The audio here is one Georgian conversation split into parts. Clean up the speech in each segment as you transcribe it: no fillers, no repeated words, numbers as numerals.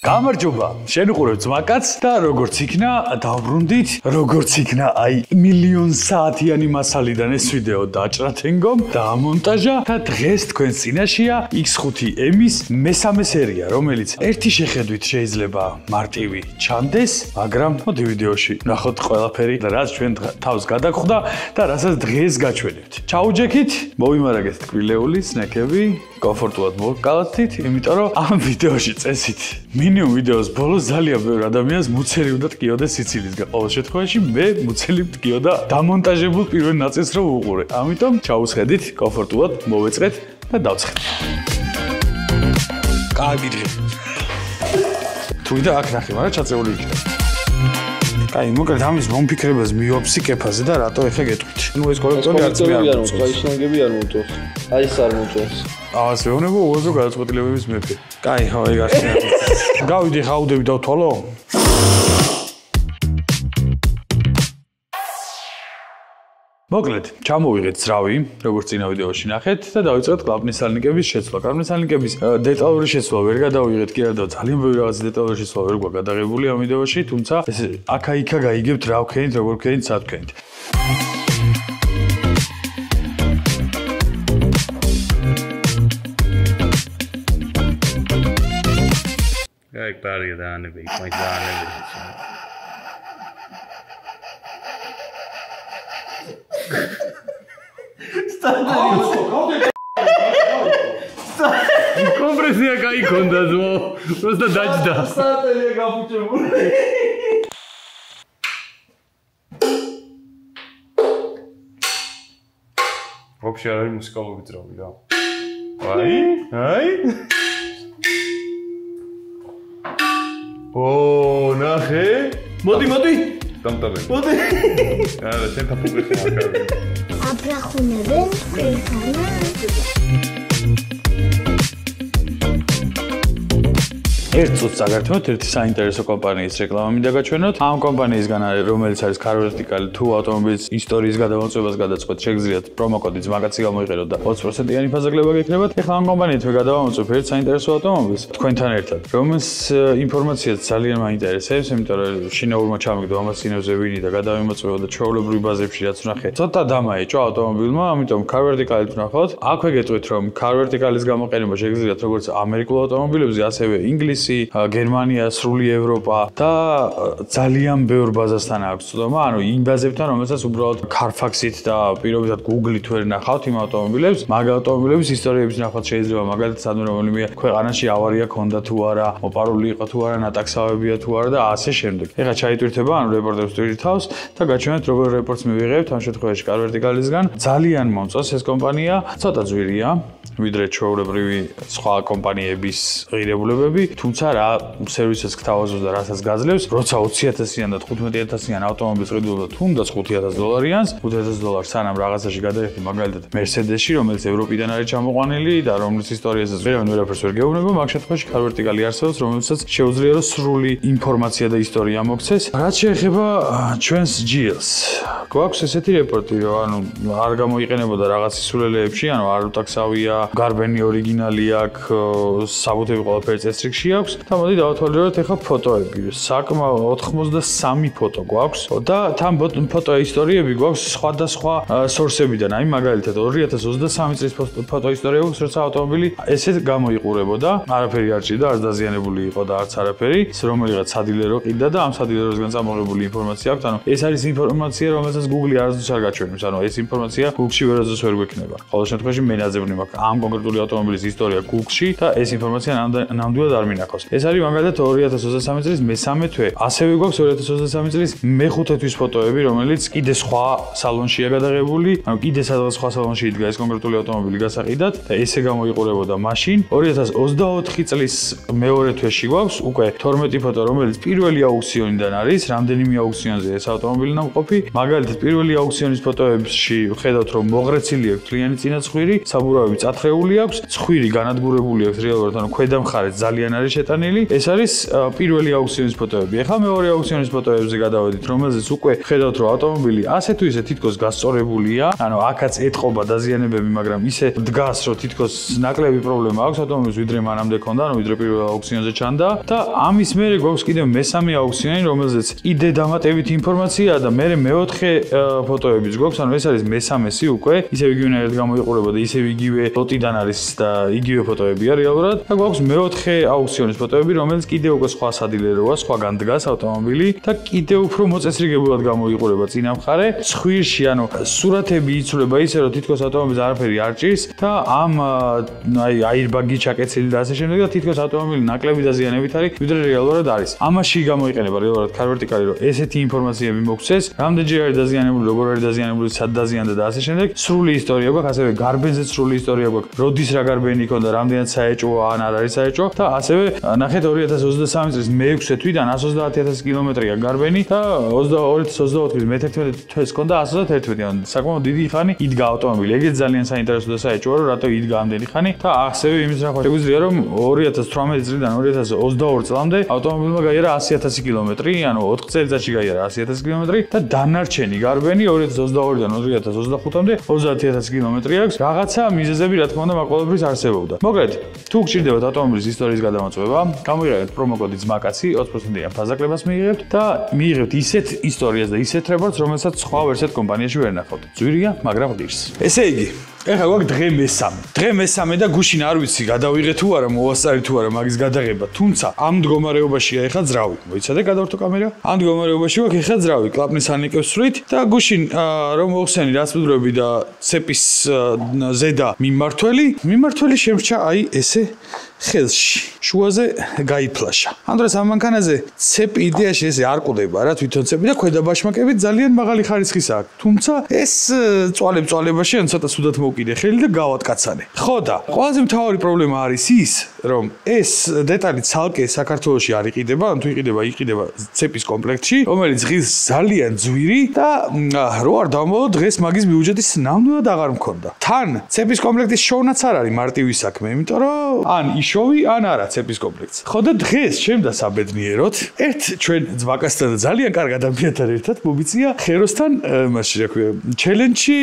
გამარჯობა, შენ უყურებ ძმაკაც და როგორც იქნა დავბრუნდით, როგორც იქნა აი მილიონ საათიანი მასალიდან ეს ვიდეო დაჭრა თენგომ, დაამონტაჟა და დღეს თქვენ წინაშია X5M-ის მესამე სერია, რომელიც ერთი შეხედვით შეიძლება მარტივი ჩანდეს, მაგრამ მოდი ვიდეოში ნახოთ ყველაფერი და რაც ჩვენ თავს გადაგხვდა და რასაც დღეს გაჩვენებთ. ჩაუჯექით, მოვიმარაგეთ ტკბილეული, სნეკები, კომფორტულად მოვკალათით, იმიტომ რომ ამ ვიდეოში წესით მინიმუმ ვიდეოს ბოლოს ძალიან ბევრ ადამიანს მუცელი უნდა ტკიოდეს სიცილისგან. ყოველ შემთხვევაში მე მუცელი მტკიოდა დამონტაჟებულ პირველ ნაწილს რომ უყურე. ამიტომ ჩაუსხედით, კომფორტულად მოვეწყეთ და დავცხეთ. კარგი დღე. თუიდა აქ ნახე, მაგრამ ჩაწეული იქნება. კაი, მოკლედ ამის მომფიქრებას მივაფსი კეფაზე და რატო ეხა გეტყვით. ნუ ეს კოლექტორი არც მე არ მოწონს. აი შენგები არ მოწონს. აი ეს არ მოწონს. ას ვეუბნება უაზრო გადაწყვეტილებების მეფე. კაი, ხო, ეგ არის. გავიდი ხაუდები დავთვალო. მოკლედ, ჩამოვიღეთ ძრავი, როგორც წინა ვიდეოში ნახეთ და დავიწყეთ კლაპნის სალინკების შეცვლა. კლაპნის სალინკების დეტალური შეცვლა ვერ გადავიღეთ კი არა და ძალიან ბევრი რაღაც დეტალური შეცვლა ვერ გვაქვს გადაღებული ამ ვიდეოში, თუმცა ეს აქა-იქა გაიგებთ რა ვქენით, როგორ ვქენით, სად ვქენით. Как пари да не бей, мой да не бей. Компрессия кайконда зво. Просто дачда. Стателия гапучებული. Вообще არის მუსიკალური ძრავი რა. აი. ო, ნახე. მოდი. დამტაბე. მოდი. არა, შენ თაფუყი ხარ. აბრახუნებენ ხენა. ერთ წუთს აგართმევთ ერთი საინტერესო კომპანიის რეკლამა მინდა გაჩვენოთ. ამ კომპანიისგან არის, რომელიც არის Car Vertical, თუ ავტომობილის ისტორიის გადამოწმებას გადაწყვეტ, შეგიძლიათ პრომოკოდი ძმაკაცი გამოიყენოთ და 20%-იანი ფაზაგლება გეკნებათ. ეხლა ამ კომპანიით მე გადავამოწმებ ერთ საინტერესო ავტომობილს თქვენთან ერთად, რომელს ინფორმაციაც ძალიან მაინტერესებს, იმიტომ რომ შინაურმა ჩამიგდო ამას წინებზე ვინი და გადავიმოწმებო და ჩვეულებრივ ბაზებში რაც ვნახე. ცოტა დამაეჭვა ავტომობილმა, ამიტომ Car Vertical-ით ვნახოთ. აქვე გეტყვით რომ Car Vertical-ის გამოყენება შეგიძლიათ როგორც ამერიკულ ავტომობილებზე, ასევე ინგლისში გერმანია, სრული ევროპა და ძალიან ბევრ ბაზასთან აქვს ცდომა, ანუ იმ ბაზებთან, რომელსაც უბრალოდ Carfax-ით და პირობითად Google-ით ვერ ნახავთ იმ ავტომობილებს, მაგ ავტომობილების ისტორიების ნახოთ შეიძლება, მაგალითად სადმე რომელიმე ქვეყანაში ავარია ქონდა თუ არა, მოპარული იყო თუ არა, ნატაკსავებია თუ არა და ასე შემდეგ. ეხლა ჩაიტვირთება, ანუ რეპორტებს ტვირთავს და გაჩვენეთ როგორ რეპორტს მივიღებთ ამ შემთხვევაში Car Vertical-ისგან. ძალიან მომწონს ეს კომპანია, ცოტა ძვირია, ვიდრე ჩვეულებრივი სხვა კომპანიების ღირებულებები, თუმცა რა სერვისებს გთავაზობს და რასაც გაძლევს, როცა 20,000-იან და 15,000-იან ავტომობილს ყიდულობთ თუნდაც $5,000-იანს, $5,000 სანამ რაღაცაში გადაიხდი, მაგალითად Mercedes-ში, რომელიც ევროპიდან არის ჩამოყვანილი და რომლის ისტორიასაც ვერაფერს ვერ გეუბნება, მაგ შემთხვევაში Car Vertical-ი არსებობს, რომელსაც შეუძლია რომ სრული ინფორმაცია და ისტორია მოგცეს. რაც შეეხება ჩვენს GL-ს, გვაქვს ესეთი რეპორტი, რომ ანუ არ გამოიყენებოდა რაღაც სისულელეებში, ანუ არ უტაქსავია, გარბენი ორიგინალი აქვს, საბუთები ყველაფერი წესრიგში აქვს. და მოდი დავთვალიეროთ ეხლა ფოტოები. საკმაოდ 83 ფოტო გვაქვს და თან ფოტო ისტორიები გვაქვს სხვადასხვა სორსებიდან. აი მაგალითად 2023 წლის ფოტო ისტორია გვაქვს, როცა ავტომობილი ესე გამოიყურებოდა. არაფერი არ ჭირდა, არც დაზიანებული იყო და არც არაფერი. რომელიღაც სადილერო ყიდა და ამ სადილეროსგან წამოღებული ინფორმაცია აქვს. ანუ ეს არის ინფორმაცია, რომელსაც Google არასდროს არ გაჩვენებს. ანუ ეს ინფორმაცია Google-ში ვერასდროს ვერ გვექნება. ყოველ შემთხვევაში მე ნაძებნი მაქვს ამ კონკრეტული ავტომობილის ისტორია Google-ში და ეს ინფორმაცია ნამდვილად არ მინახავს. ეს არის მაგალითად 2023 წლის მესამე თვე. ასევე გვაქვს 2023 წლის მეხუთე თვის ფოტოები, რომელიც კიდე სხვა სალონშია გადაღებული, ანუ კიდე სადღაც სხვა სალონში იდგა ეს კონკრეტული ავტომობილი გასაყიდად და ესე გამოიყურებოდა მაშინ. 2024 წლის მეორე თვეში გვაქვს უკვე 12 ფოტო, რომელიც პირველი აუქციონიდან არის, რამდენიმე აუქციონზე ეს ავტომობილი ნამყოფი. მაგალითად პირველი აუქციონის ფოტოებში ხედავთ რომ მოღრეცილი აქვს თლიანი წინაცხვირი, საბურავები წათხრეული აქვს, ცხვირი განადგურებული აქვს რეალურად, ანუ ქვედა მხარე ძალიან არის შეტანილი. ეს არის პირველი აუქციონის ფოტოები. ეხლა მეორე აუქციონის ფოტოებზე გადავედით, რომელზეც უკვე ხედავთ, რომ ავტომობილი ასე თუ ისე თითქოს გასწორებულია. ანუ აქაც ეთყობა დაზიანებები, მაგრამ ისე დგას, რომ თითქოს ნაკლები პრობლემა აქვს ავტომობილს, ვიდრე მანამდე ქონდა, ანუ ვიდრე პირველ აუქციონზე ჩანდა. და ამის მერე გვაქვს კიდევ მესამე აუქციონი, რომელზეც კიდე დამატებით ინფორმაციაა და მერე მეოთხე ფოტოებიც გვაქვს, ანუ ეს არის მესამესი უკვე, ისევ იგივენაირად გამოიყურება და ისევ იგივე ლოტიდან არის და იგივე ფოტოებია რეალურად. და გვაქვს მეოთხე აუქციონის ფოტოები, რომელიც კიდევ უკვე სხვა სადილეროა, სხვაგან დგას ავტომობილი და კიდევ უფრო მოწესრიგებულად გამოიყურება წინა მხარე. ცხვირში, ანუ სურათები იცვლება ისე, რომ თითქოს ავტომობილს არაფერი არ ჭირს და ამ აირბაგი ჩაკეცილი და ასე შემდეგ და თითქოს ავტომობილი ნაკლები დაზიანებით არის, ვიდრე რეალურად არის. ამაში გამოიყენება რეალურად ქარვერტიკალი, რომ ესეთი ინფორმაციები მოგცეს, რამდენჯერ არის დაზიანებული, როგორ არის დაზიანებული, სად დაზიანდა და ასე შემდეგ. სრული ისტორია გვაქვს, ასევე გარბენზე სრული ისტორია გვაქვს, როდის რა გარბენი იქონდა, რამდენად საეჭვოა, ან არ არის საეჭვო და ასევე ნახეთ 2023 წლის მე-6 თვიდან 130.000 კილომეტრია გარბენი და 2024 წლის მე-11 თვეს ქონდა 131, ანუ საკმაოდ დიდი ხანი იდგა ავტომობილი. ეგეც ძალიან საინტერესო და საეჭვოა, რომ რატო იდგა ამდენი ხანი და ასევე იმის რა შეგვიძლია, რომ 2018 წლიდან 2022 წლამდე ავტომობილმა გაიარა 100.000 კილომეტრი, ანუ 4 წელიწადში გაიარა 100.000 კილომეტრი და დანარჩენი გარბენი 2022-დან 2025-მდე 30.000 კილომეტრი აქვს. რაღაცა მიზეზები, რა თქმა უნდა, მაგ ყველაფრის არსებობდა. მოკლედ, თუ გჭირდებათ ავტომობილის ისტორიის გადამოწმება, გამოიყენეთ პრომოკოდი ძმაკაცი 20%-იან ფაზაკლებას მიიღებთ და მიიღებთ ისეთ ისტორიას და ისეთ რეპორტს, რომელსაც სხვა ვერსად კომპანიაში ვერ ნახავთ. ძვირია, მაგრამ ღირს. ესე იგი, ეხლა გვაქვს დღე მესამე. დღე მესამე და გუშინ არ ვიცი გადავიღე თუ არა, მოვასწარი თუ არა მაგის გადაღება. თუმცა ამ მდგომარეობაშია ეხლა ძრავი. მოიცადე გადავერთო კამერა. ამ მდგომარეობაში ვაქვს ეხლა ძრავი. კლაპნის ანიკებს ვსვით და გუშინ რომ მოხსენი რასტუდრები და ცეპის ზედა მიმართველი შემრჩა აი ესე ხელში. შუაზე გაიფლაშა. ამ დროს ამ მანქანაზე ცეპი იდეაში ესე არ ყვდება რა თვითონ ცეპი და ქვედა ბაშმაკები ძალიან მაღალი ხარისხის აქვს. თუმცა ეს წვალებაში ან ცოტა სუდად მოვკიდე ხელი და გავატკაცანე. ხო და ყველაზე მთავარი პრობლემა არის ის, რომ ეს დეტალი ცალკე საქართველოში არ იყიდება, ან თუ იყიდება ცეპის კომპლექტში, რომელიც ღირს ძალიან ძვირი და რო არ დავმოვო დღეს მაგის ბიუჯეტის ნამდვილად აღარ მქონდა. თან ცეპის კომპლექტის შოვნაც არ არის მარტივი საქმე, იმიტომ რომ ან იშოვი, ან არა ცეპის კომპლექტს. ხო და დღეს შემდა საბედნიეროდ ერთ ჩვენ ძმაკასთან ძალიან კარგ ადამიანთან ერთად მომიწია ხეროსთან მასში რა ქვია ჩელენჯში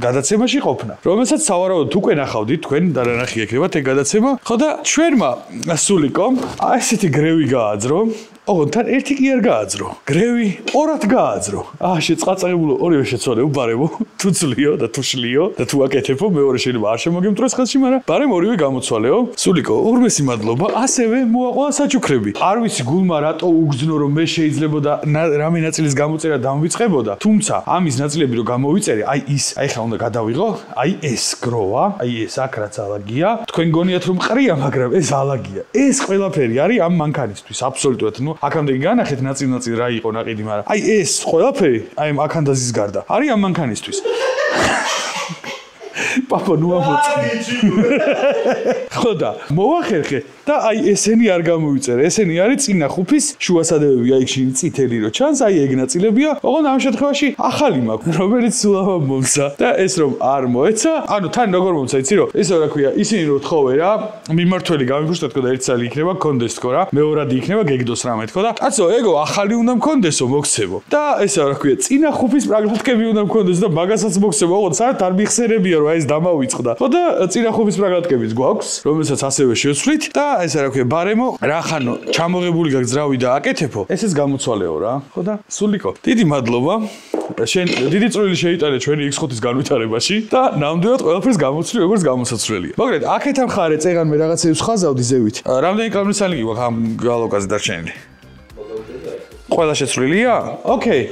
გადაცემაში ყოფნა, რომელსაც სავარაუდოდ უკვე ნახავდით თქვენ და რა ნახი ექნებათ ეგ გადაცემა. ხო და ჩვენმა სულიკომ ესეთი გრევი გააძრო. ოღონდ ერთი კი არ გააძრო. გრევი ორად გააძრო. შეწყაწებულო ორივე შეცვალე უბარებო, თუ ძლიო და თუ შლიო და თუ აკეთებო, მეორე შეიძლება არ შემოგემტროს ხელში, მაგრამ ბარემ ორივე გამოცვალეო. სულიკო, უღრმესი მადლობა. ასევე მოაყვა საჩუქრები. არ ვიცი გულმა რატო უგზნო, რომ მე შეიძლებოდა რამე ნაწილის გამოწერა დამვიწყებოდა, თუმცა ამის ნაწილები რომ გამოვიწერე, აი ხა უნდა გადავიღო, აი ეს გროვა, აი ეს აქ რაც ალაგია. თქვენ გონიათ რომ ყრია, მაგრამ ეს ალაგია. ეს ყველაფერი არის ამ მანქანისთვის, აბსოლუტურად. აქამდე განახეთ ნაწილ რა იყო ნაყიდი, მაგრამ აი ეს ყველაფერი, აი აქანდაზის გარდა, არის ამ მანქანისთვის. პაპა ნუ ამოწმე. ხო და მოვახერხე და აი ესენი არ გამოვიწერე. ესენი არის წინა ხუფის შუასადებები, აი შინ წითელი რო ჩანს, აი ეგ ნაწილებია. ოღონდ ამ შემთხვევაში ახალი მაქვს, რომელიც სულავა მომცა და ეს რომ არ მოეცა, ანუ თან როგორ მომცა, იცი რომ ესე რა ქვია, ისინი რო თხოვე რა, მიმართველი გამიფუშტა თქო და ერთი წელი იქნება კონდეს თქო რა, მეორადი იქნება გეგდოს რამე თქო და კაცო ეგო ახალი უნდა მქონდესო მოგცემო. და ესე რა ქვია, წინა ხუფის პრაგმატიკები უნდა მქონდეს და მაგასაც მოგცემო. ოღონდ საერთოდ არ მიხსენებია რომ აი ეს დამავიწყდა. ხო და წინა ხუფის პრაგმატიკებიც გვაქვს, რომელსაც ასევე შევცვლით და ესე რა ქვია, ბარემო რახანო ჩამოღებული გაქვს ძრავი და აკეთებო, ესეც გამოცვალეო რა. ხო და სულიკო, დიდი მადლობა. შენ დიდი წვლილი შეიტანე ჩვენი X5-ის განვითარებაში და ნამდვილად ყველაფერს გამოცვლი როგორც გამოსაცვლელია. მოკლედ, აქეთ ამ ხარე წეგან მე რაღაცებს ხაზავდი ზევით. რამდენი კლამის სალინგი გვაქვს ამ გალოკაზე დარჩენილი? ყველა შეცვლილია? ოკეი.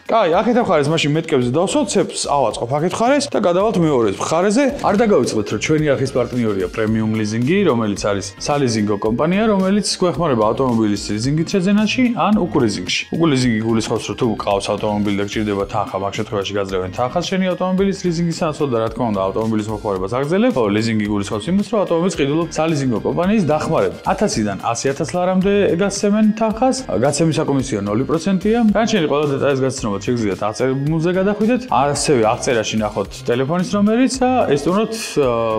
კაი, აქეთ მხარეს მაშინ მეტკებზე დავსვათ, ცეპს ავაწყობ აქეთ მხარეს და გადავალთ მეორე მხარეზე. არ დაგავიწყოთ, რომ ჩვენი არხის პარტნიორია პრემიუმ ლიზინგი, რომელიც არის სალიზინგო კომპანია, რომელიც გვეხმარება ავტომობილის ლიზინგით შეძენაში ან უკულიზინგში. უკულიზინგი გულისხმობს, რომ თუ გყავს ავტომობილი და გჭირდება თანხა, მაგ შემთხვევაში გაძლევენ თანხას შენი ავტომობილის ლიზინგისანაცვლოდ და რა თქმა უნდა, ავტომობილის მოხმარებას აგრძელებ. ლიზინგი გულისხმობს იმას, რომ ავტომობილს ყიდულობ სალიზინგო კომპანიის დახმარებით. 1000-დან 100.000 ლარამდე გასცემენ თანხას, გაცემის საკომისიო 0%-ია. განჩენი ყველა დეტალის გაცნობა მუდმივად შეგიძლიათ აღწერებულზე გადახვიდეთ, ასევე აღწერაში ნახოთ ტელეფონის ნომერიც და ესტუმროთ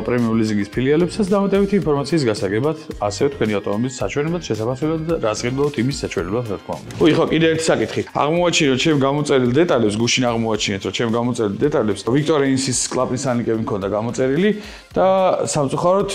პრემიუმ ლიზინგის ფილიალებსაც დამატებითი ინფორმაციის გასაგებად, ასევე თქვენი ავტომობილის საჩვენებლად, შესაბამისად და რაზღებდოთ იმის საჩვენებლად, რა თქმა უნდა. ხო, კიდე ერთი საკითხი. აღმოაჩინოთ ჩემ გამოწერილ დეტალებს, გუშინ აღმოაჩინეთ, რომ ჩემ გამოწერილ დეტალებს ვიქტორიენსის კლაპის სანიკები მქონდა გამოწერილი და სამწუხაროდ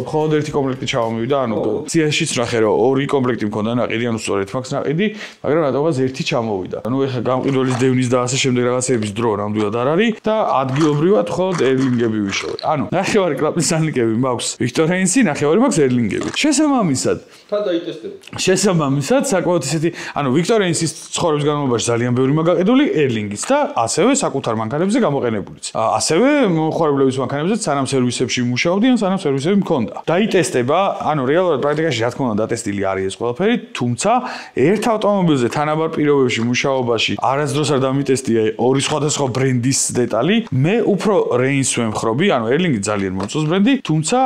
მხოლოდ ერთი კომპლექტი ჩავამივიდა, ანუ ციხეშიც ნახე, რომ ორი კომპლექტი მქონდა ნაყიდი, ანუ სწორედ მაქვს ნაყიდი, მაგრამ რატომღაც ერთი ჩამოვიდა. ანუ ეხლა გამყიდველის დევნის და ასე შემდეგ რაღაცების დრო ნამდვილად არ არის და ადგილობრივად მხოლოდ ერლინგები ვიშოვე. ანუ ნახევარი კლაპის სანიკები მაქვს ვიქტორიენსი, ნახევარი მაქვს ერლინგები. შესაბამისად თან დაიტესტებ. შესაბამისად, საკმაოდ ისეთი, ანუ ვიქტორიენსის ცხოვრების განმავლობაში ძალიან ბევრი მაგაყიდული ერლინგის და ასევე საკუთარ მანქანებზე გამოყენებულიც. ასევე მოხარებლების მანქანებზეც სანამ სერვისებში მუშაობდი, ან სანამ სერვისები მქონდა. დაიტესტება, ანუ რეალურად პრაქტიკაში რა თქმა უნდა დატესტილი არის ეს ყველაფერი, თუმცა ერთ ავტომობილზე თანაბარ პირობებში მუშაობაში არასდროს არ დამიტესტია ორი სხვადასხვა ბრენდის დეტალი. მე უფრო რეინს ვემხრობი, ანუ ერლინგი ძალიან მომწონს ბრენდი, თუმცა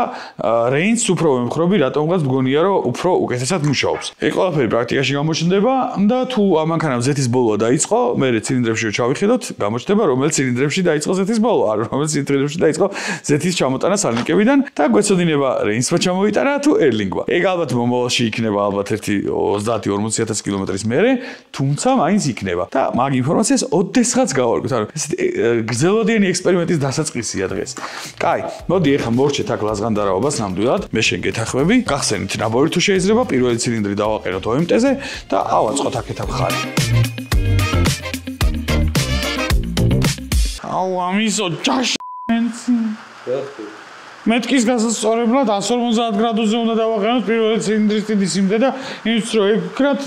რეინს უფრო ვემხრობი, რატომღაც მგონია, რომ უფრო უკეთესად მუშაობს. ეს ყველაფერი პრაქტიკაში გამოჩნდება და თუ ამ მანქანამ ზეთის ბოლოა დაიწყო, მე ცილინდრებში ჩავიხილოთ, გამოჩნდება რომელ ცილინდრებში დაიწყო ზეთის ბოლო, არ რომელ ცილინდრებში დაიწყო ზეთის ჩამოტანა სალნიკებიდან და გვეცოდინება რეინსმა ჩამოიტანა თუ ერლინგმა. ეგ ალბათ მომავალში იქნება ალბათ ერთი 30-40000 კილომეტრის მერე, თუმცა მაინც იქნება და მაგ ინფორმაციას ოდესღაც გავარკვევთ, ანუ ესეთი გრძელვადიანი ექსპერიმენტის დასაწყისია დღეს. კაი, მოდი ეხლა მორჩეთ აქ ლაზღანდარავებას ნამდვილად, მე შენ გეთანხმები, გახსენით ნაბორი თუ შეიძლება, პირველი ცილინდრი დავაყენოთ OMT-ზე და ავაწყოთ აქეთ მხარი. აუ, ამისო ჯაშენცი. მეტკის გასასწორებლად 150 გრადუსზე უნდა დავაყენოთ პირველი ცილინდრის დიდი სიმდე და იმის რომ ეკრათ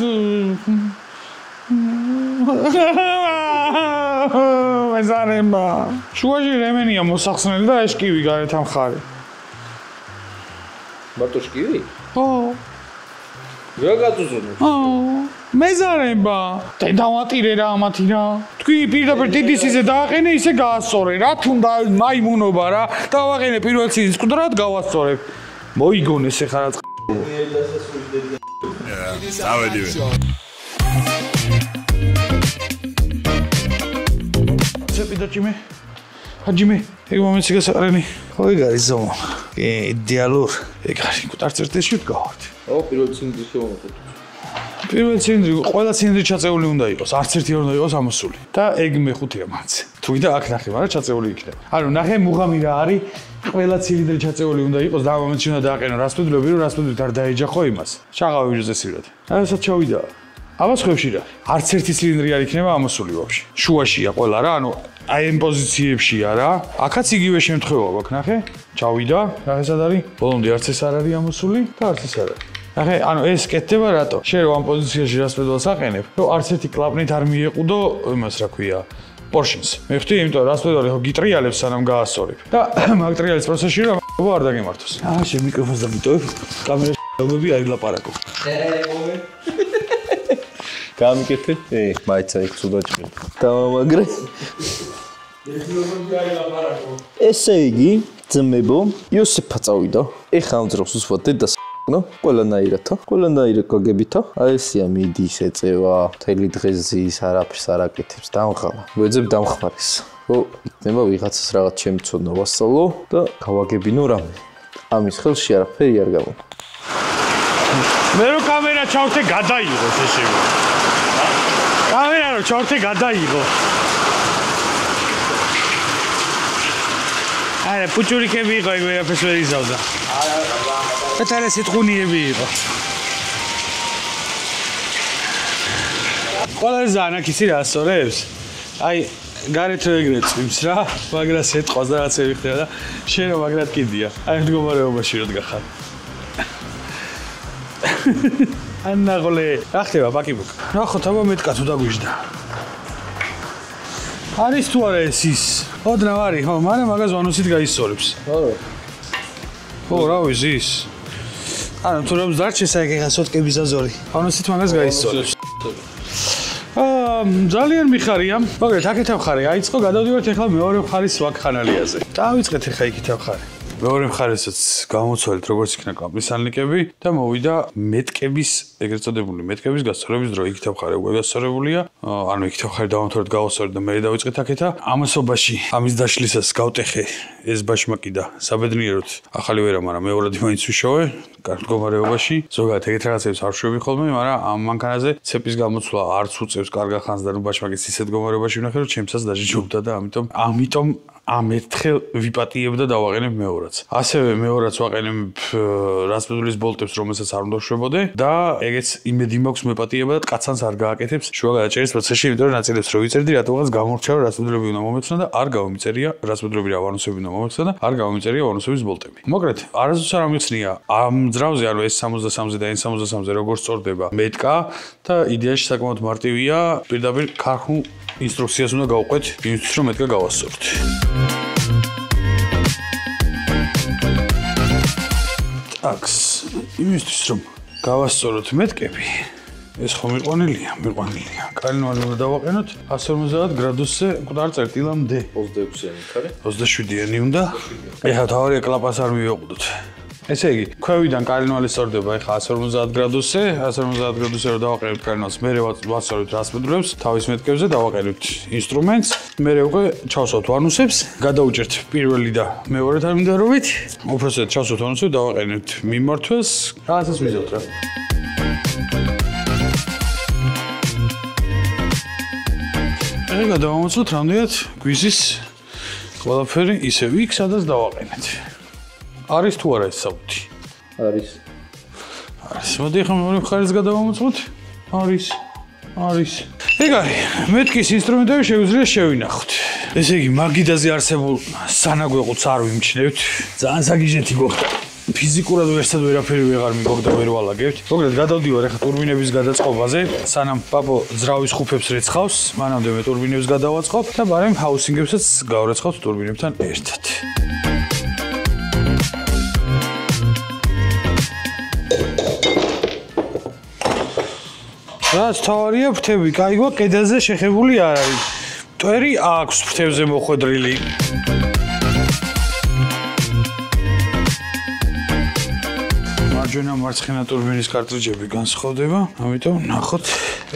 მეზარება. შუაში რემენია მოსახსნელი და ეშკივი გარეთ ამხარი. მარტო შკივი? ხო. რა გაწუწუნე? მეზარება. დედავატირე რა ამათი რა. თქვი პირდაპირ დიდი სიზე დააყენე, ისე გაასწორე. რა თუნდა მაიმუნობა რა. დავაყენე პირველ სიზის ყდრად გავასწორებ. მოიგონეს ეხლა რა. დავედივე. ზეპიდაჭიმე. ჰაჯიმე, ეგ მომენტი გასაყრენი. ხო, ეგ არის ზომა. იდეალურ. ეგ არის კუტარწერტეში ვდგავართ. ო, პირველ ცილინდრი შევამოწოთ. პირველ ცილინდრი, ყველა ცილინდრი ჩაწეული უნდა იყოს, არც ერთი არ უნდა იყოს ამოსული. და ეგ მეხუთეა მაც. თუიდა აქ ნახე, მაგრამ ჩაწეული იქნება. ანუ ნახე მუღამი რა არის, ყველა ცილინდრი ჩაწეული უნდა იყოს და ამ მომენტში უნდა დააყენო რასტუდლები, რომ რასტუდით არ დაეჯახო იმას. შაღავი ვიჟესირად. ასაც ჩავიდა. აბა ხევში რა. არც ერთი ცილინდრი არ იქნება ამოსული ვაფშე. შუაშია ყველა რა, ანუ აი ამ პოზიციებშია რა. აქაც იგივე შემთხვევა გვაქვს, ნახე. ჩავიდა, ნახე სად არის? ბოლომდე არც ეს არ არის ამოსული და არც ეს არ არის. ნახე, ანუ ეს კეთდება რატო? შენ რომ ამ პოზიციაში რასპედალს აყენებ, რომ არც ერთი კლაპნით არ მიეყუდო იმას რა ქვია, პორშინს. მე ხვდი, იმიტომ რომ რასპედალი ხო გიტრიალებს სანამ გაასწორებ. და მაგ ტრიალის პროცესში რა არ დაგემართოს. შენ მიკროფონს დამიტოვებ, კამერაში დავები არ ილაპარაკო. გამიკეთე? მაიცა იქ ცუდა ჭრილი. დამამაგრე. ესე იგი, ძმებო, იოსეფა წავიდა. ეხა ამძრავს უსვათ დედას. ნო, ყველანაირად, ყველანაირად გაგებითა. აი ესია მიდის ეწევა, მთელი დღეს ზის, არაფერს არ აკეთებს, დამღალა. ვეძებ დამხმარეს. ხო, იქნება ვიღაცას რაღაც შემცოდნა ვასწავლო და გავაგებინო რამე. ამის ხელში არაფერი არ გამოვა. მე რო კამერა ჩავთე გადაიღოს ესე. კამერა რო ჩავთე გადაიღო. არა, პუჭურიკები იყო ეგ ვერაფერს ვერ იზავდა. და სიტყუნიები იყო. ყველა ზანაკისი რა ასწორებს? აი, გარეთ რო ეგრე წვიმს რა, მაგრა სეტყვას და რაღაცები ხდება და შენ რომ მაგრად კიდია. აი მდგომარეობაში რო დგახარ. ანაღოლე, რა ხდება პაკიბუკ? ნახოთ, აბა მეტკა თუ დაგვიჟდა. არის თუ არა ეს ის? ოდნავ არის, ხო, მაგრამ მაგას ვანუსით გაისწორებს. ხო, რა ვიცის? ანუ თუ რომ დარჩეს აი ეხა სოტკების აზორი. ვანუსით მაგას გაისწორებს. ძალიან მიხარია, მაგრამ აქეთ მხარე აიწყო, გადავდივართ ეხლა მეორე მხარის ვაკხანალიაზე. დავიწყეთ ეხა იქით მხარე. მეორე მხარესაც გამოცვალეთ როგორც იქნა კლაპის სალნიკები და მოვიდა მეტკების, ეგრეთ წოდებული მეტკების გასწორების დრო. იქით მხარე უკვე გასწორებულია. ანუ იქით მხარე დავამთავრეთ გავასწორეთ და მე დავიწყეთ აქეთა. ამასობაში ამის დაშლისას გავტეხე ეს ბაშმაკი და საბედნიეროდ ახალი ვერა, მაგრამ მეორადი მაინც ვიშოვე. კარგ მდგომარეობაში. ზოგადად ეგეთ რაღაცებს არ ვშვები ხოლმე, მაგრამ ამ მანქანაზე ცეპის გამოცვლა არც უწევს კარგ ახანს და ნუ ბაშმაკის ისეთ მდგომარეობაში ვნახე, რომ ჩემსაც დაჟიჯობდა და ამიტომ ამ ერთხელ ვიპატიებ და დავაყენებ მეორადს. ასევე მეორადს ვაყენებ რასპედულის ბოლტებს, რომელსაც არ უნდა ვშვებოდე და ეგეც იმედი მაქვს მეპატიება და კაცანს არ გააკეთებს შუა გადაჭერის პროცესში, იმიტომ რომ ნაწილებს რო ვიწერდი, რატომღაც გამორჩა რომ რასპედულები უნდა მომეცნა და არ გამომიწერია რასპედულები რა ვანუსები უნდა მომეცნა და არ გამომიწერია ვანუსების ბოლტები. მოკლედ, არასდროს არ ამიხსნია ამ ძრავზე, ანუ ეს 63-ზე და N63-ზე როგორ სწორდება მეტკა და იდეაში საკმაოდ მარტივია, პირდაპირ ქარხნულ ინსტრუქციას უნდა გავყვეთ, იმისთვის რომ მეტკა გავასწოროთ. aks, იმისთვის რომ გავასწოროთ მეტკები, ეს ხომ მიყვანილია. კალინვალი უნდა დავაყენოთ 150 გრადუსზე მკვდარ წერტილამდე. 26-იანი ხარი? 27-იანი უნდა. ეხლა თავარია კლაპას არ მივეყუდოთ. ესე იგი, ქვევიდან კალინვალი სწორდება ეხლა 150 გრადუსზე, 150 გრადუსზე რომ დავაყენებთ კალინვალს, მერე ვასწორებთ რასპედულებს, თავის მეტკებზე დავაყენებთ ინსტრუმენტს, მერე უკვე ჩავსვათ ვანუსებს, გადაუჭერთ პირველი და მეორე თანმიმდევრობით, უпроსტად ჩავსვათ ვანუსებს, დავაყენებთ მიმართვას, რაღაცას ვიზავთ რა. ეგ გადავამოწმოთ რამდენად გვიზის ყველაფერი ისევ იქ, სადაც დავაყენეთ. არის თუ არა ეს საბუთი? არის. მოდი ახლა მეორე მხარეს გადავამოწმოთ. არის. ეგ არის. მეტკის ინსტრუმენტები შეგვიძლია შევინახოთ. ესე იგი, მაგიდაზე არსებულ სანაგვეყუთს არ ვიმჩნევთ. ძალიან საგიჟეთი გოხდა. ფიზიკურად ვერსად ვერაფერი ვეღარ მიგოგდა ვერ ვალაგებთ. მოკლედ გადავდივარ ახლა ტურბინების გადაწყობაზე. სანამ პაპო ძრავის ხუფებს რეცხავს, მანამდე მე ტურბინებს გადავაწყობ და ბარემ ჰაუსინგებსაც გავრეცხავთ ტურბინებთან ერთად. რაც თავარია ფრთები, კაიგო კედელზე შეხებული არ არის. მტვერი აქვს ფრთებზე მოხვედრილი. მარჯვენა მარცხენა ტურბინის კარტრიჯები განსხვავდება, ამიტომ ნახოთ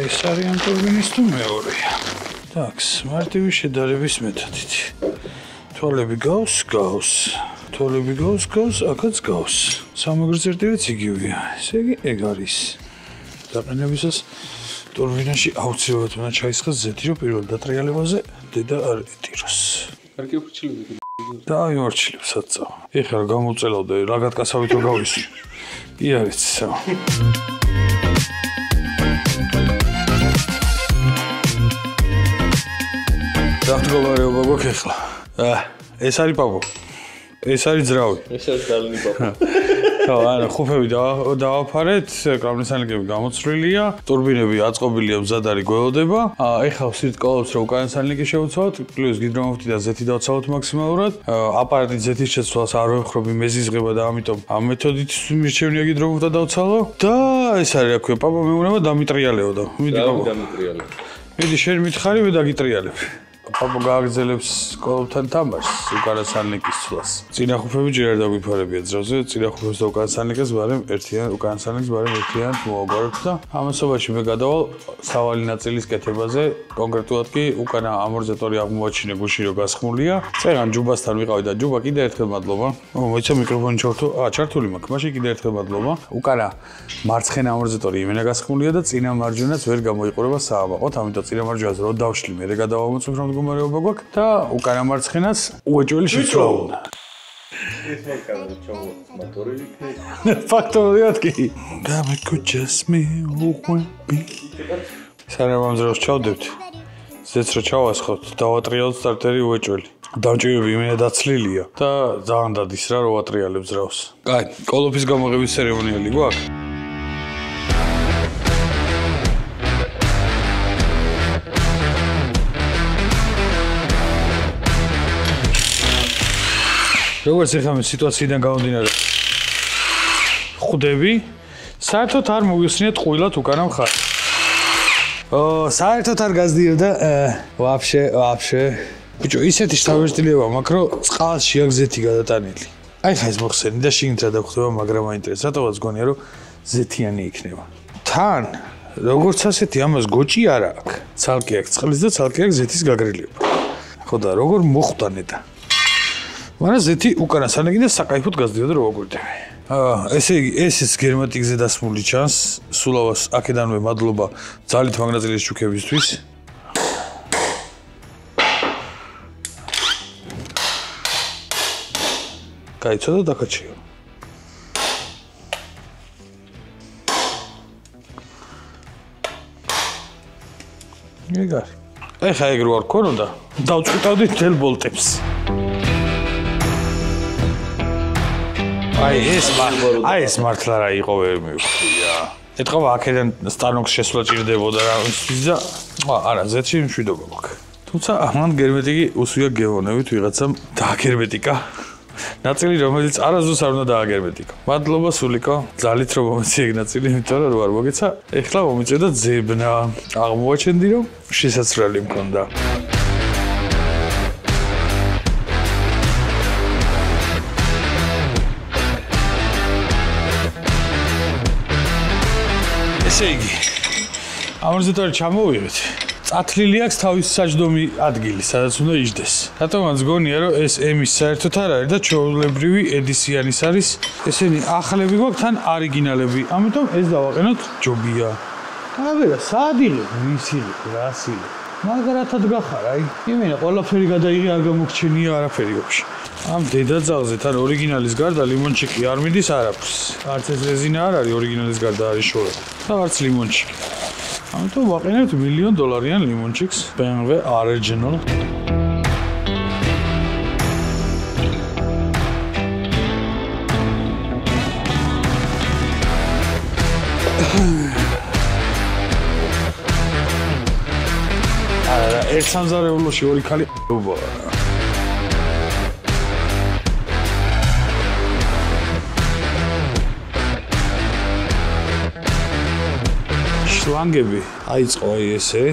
ეს არის ამ ტურბინის თუ მეორეა. ტაქს, მარტივი შედარების მეთოდით. თვალები გავს, აქაც გავს. სამაგრძელდებიც იგივეა. ესე იგი, ეგ არის. დაყენებისას ტურბინაში აუცილებლად უნდა ჩაისხეს ზეთი, რომ პირველ დატრიალებაზე დედა არ ეტიროს. კარგი ურჩილები. და აი ვარჩილებსაც წავა. ეხლა გამოუწელავდა რა გატკასავით რომ გავისვი. კი არის სა. დაგმოვარეობა გვაქვს ეხლა. ეს არის პაპო. ეს არის ძრავი. ეს არის გალინი პაპო. ანუ ხუფები დავაფარეთ, კლაპის სალნიკები გამოცვლილია, ტურბინები აწყობილია, მზად არის გველოდება. ეხლა ვსვით კოლობს რომ უკანა სალნიკი შევცვალოთ, პლუს გიდრომოფტი და ზეთი დავცვალოთ მაქსიმალურად. აპარატით ზეთის შეცვლას არ ვეხრობი მეზიზღება და ამიტომ ამ მეთოდით მირჩევნია გიდრომოფტა დავცვალო და ეს არის რა ქვია, პაპა მეუბნება დამიტრიალეო და მიდი პაპა. მიდი შენ მითხარი მე დაგიტრიალებ. პაპა გააგრძელებს კოლობთან თამაშს უკანა სალნიკის ცვლას. წინა ხუფები ჯერ არ დაგვიფარებია ძრავზე, წინა ხუფებს და უკანა სალნიკებს ბარემ უკანა სალნიკს ბარემ ერთიანად მოვაგვარებთ და ამასობაში მე გადავალ სავალი ნაწილის კეთებაზე, კონკრეტულად კი უკანა ამორტიზატორი აღმოაჩინე გუში რომ გასხმულია. წერან ჯუბასთან ვიყავი და ჯუბა კიდე ერთხელ მადლობა. მოიცა მიკროფონი ჩართო, ჩართული მაქვს. მაშინ კიდე ერთხელ მადლობა. უკანა მარცხენა ამორტიზატორი იმენა გასხმულია და წინა მარჯვენაც ვერ გამოიყურება სააბაყოთ, ამიტომ წინა მარჯვენას რო დავშლი, მე გადავამოწმებ რომ მდგომარეობა გვაქვს და უკანა მარცხენას უეჭველი შეცვლა უნდა. ეს მანქანა ჩამოვარდნით მოტორი იქნება. ფაქტობრივად კი. გამეკუჩას მე უყვები. სანამ ამ ძრავს ჩავდებთ, ზეც რო ჩავასხავთ, დავატრიალოთ სტარტერი უეჭველი. დამჭირები იმენა დაცლილია და ძალიან დადის რა რო ვატრიალებ ძრავს. კაი, კოლოფის გამოღების ცერემონიალი გვაქვს? როგორც ეხლა მე სიტუაციიდან გამომდინარე ხვდები, საერთოდ არ მოგიხსნიათ ყვილად უკანა მხარს. საერთოდ არ გაზდიოდა ვაფშე. ბიჭო, ისეთი შთაბეჭდილება მაქვს, რომ წყალს შეაგზეთი გადატანილი. აი ხა ეს მოხსენი და შიგნით რა დაგხვდება, მაგრამ მაინტერესებს, რატომაც გონია რომ ზეთიანი იქნება. თან როგორც ასეთი ამას გოჭი არ აქვს. ცალკე აქვს წყლის და ცალკე აქვს ზეთის გაგრილება. ხო და როგორ მოხვდანე და. მაგრამ ზეთი უკანა სანაკი და საკაიფოდ გაზდიოდა რომ ვაგვირდები. ესე იგი ეს გერმატიკზე დასმული ჩანს. სულავას აქედანვე მადლობა ძალით მაგნაწილის ჩუქებისთვის. გაიცოდა დაკაჩიო. ეგარ. ეხა ეგ რო არ ქონოდა, დავწყვიტავდი თელ ბოლტებს. აი ეს მართლა რა იყო ვერ მივხვდია. ეთქობა აქედან სტანოქს შესვლა ჭირდებოდა რა ის და არა ზეთში მშვიდობა გვაქვს. თუმცა ამან გერმეტიკი უსვია გეონებით ვიღაცამ დააგერმეტიკა. ნაწილი რომელიც არასდროს არ უნდა დააგერმეტიკა. მადლობა სულიკო, ძალით რომ მომეცი ეგ ნაწილი, იმიტომ რომ არ მოგეცა. ეხლა მომიწევდა ძებნა. აღმოაჩენდი რომ შესაძლებელი მქონდა. ესე იგი, ამორზეტორი ჩამოვიღეთ. წათლილი აქვს თავის საჯდომი ადგილი, სადაც უნდა იჯდეს. რატომაც გონია, რომ ეს ემის საერთოდ არ არის და ჩვეულებრივი ედისიანის არის. ესენი ახლები გვაქვს თან ორიგინალები. ამიტომ ეს დავაყენოთ ჯობია. აბერა, სად იღებ? ვის იღებ? რას იღებ? მაგრათად გახარ, აი. იმენა ყველაფერი გადაიღე, არ გამოგჩენია არაფერი ვაფშე. ამ დედაძაღზე თან ორიგინალის გარდა ლიმონჩიკი არ მიდის არაფერს. არც ეს რეზინა არ არის ორიგინალის გარდა არის შორა. და არც ლიმონჩიკი. ამიტომ ვაყენებთ $1,000,000 ლიმონჩიკს BMW Original. არა, ერთ სამზარეულოში ორი ქალი უბა. შლანგები აიწყო აი ესე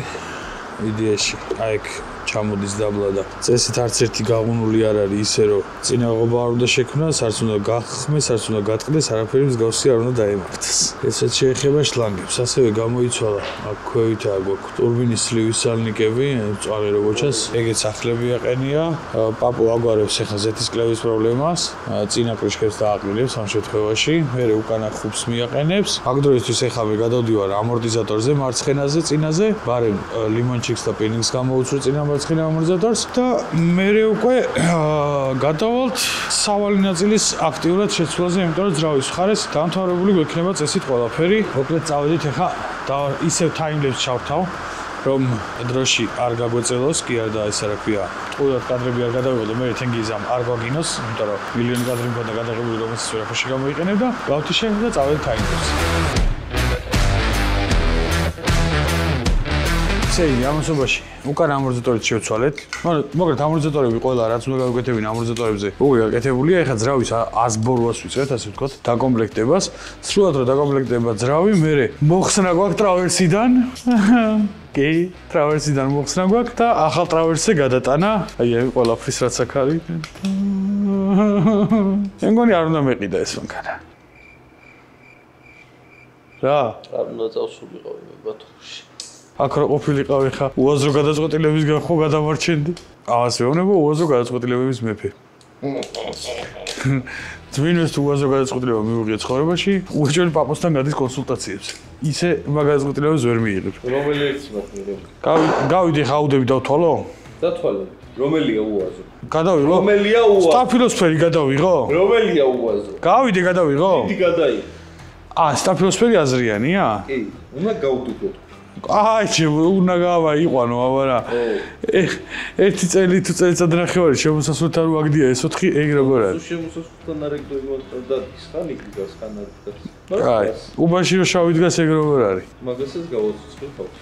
იდეაში აი ეგ ჩამოდის დაბლა და წესით არც ერთი გაღუნული არ არის ისე რომ წინაღობა არ უნდა შექმნას, არც უნდა გახსმეს, არც უნდა გატყდეს, არაფერი მსგავსი არ უნდა დაემართოს. ესეც შეეხება შლანგებს, ასევე გამოიცვალა აქ ქვევითა გვაქვს ტურბინის სლივის სალნიკები, მწვავე როგორც ჩანს, ეგეც ახლები აყენია. პაპუ აგვარებს ახლა ზეთის კლევის პრობლემას, წინა კრიშკებს დააყრილებს ამ შემთხვევაში, მერე უკანა ხუბს მიაყენებს. აქ დროისთვის ახლა მე გადავდივარ ამორტიზატორზე, მარცხენაზე, წინაზე, ბარემ ლიმონჩიკს და პინინგს გამოუწვევ წინა მარცხენა ამორტიზატორს და მერე უკვე გადავალთ სავალი ნაწილის აქტიურად შეცვლაზე, იმიტომ რომ ძრავის მხარეს დამთავრებული გვექნება წესით ყველაფერი. მოკლედ წავედით ახლა და ისევ ტაიმლეფს ჩავთავ, რომ დროში არ გაგვეწელოს, კი არ და ეს რა ქვია, ტყუილად კადრები არ გადავიღო და მე თენგიზამ არ გვაგინოს, იმიტომ რომ მილიონი კადრი მქონდა გადაღებული, რომელსაც ვერაფერში გამოიყენებ და გავთიშენ და წავედით ტაიმლეფს. ისე ამასობაში უკან ამორტიზატორით შევცვალეთ. მაგრამ ამორტიზატორები ყველა რაც უნდა გავაკეთებინ ამორტიზატორებზე. უკვე გაკეთებულია, ეხლა ძრავის ასბორვას ვიწყეთ, ასე ვთქვათ, დაკომპლექტებას. სრულად რომ დაკომპლექტება ძრავი, მერე მოხსნა გვაქვს ტრავერსიდან. კი, ტრავერსიდან მოხსნა გვაქვს და ახალ ტრავერსზე გადატანა. აი ყველაფრის რაც აქ არის. მე მგონი არ უნდა მეყიდა ეს მანქანა. რა? არ უნდა წავსულიყავი მე ბათუმში. აქ რა ყოფილიყავი ხა უაზრო გადაწყვეტილებისგან ხო გადამარჩენდი. ამას ვეუბნება უაზრო გადაწყვეტილებების მეფე. ძვინვეს თუ უაზრო გადაწყვეტილება მიუღია ცხოვრებაში, უეჭველი პაპოსთან გადის კონსულტაციებს. ისე მაგ გადაწყვეტილებას ვერ მიიღებ. რომელი ერთი მაქვს? გავიდი ხა აუდები დავთვალო? დათვალე. რომელია უაზრო? გადავიღო? რომელია უაზრო? სტაფილოსფერი გადავიღო? რომელია უაზრო? გავიდე გადავიღო? დიდი გადაიღე. სტაფილოსფერი აზრიანია? კი, უნდა გავდუქოთ. აი, უნდა გავაიყვანო, აბარა. ერთი წელი თუ წელიწად ნახევარი შემოსასვლელთან რო აგდია ეს 4 ეგ როგორ არის? შემოსასვლელთან არ ეგდოება და ისხანი გიგას კანადას. აი, უბანში რო შავი დგას ეგ როგორ არის? მაგასაც გავაცოცხლ თავს.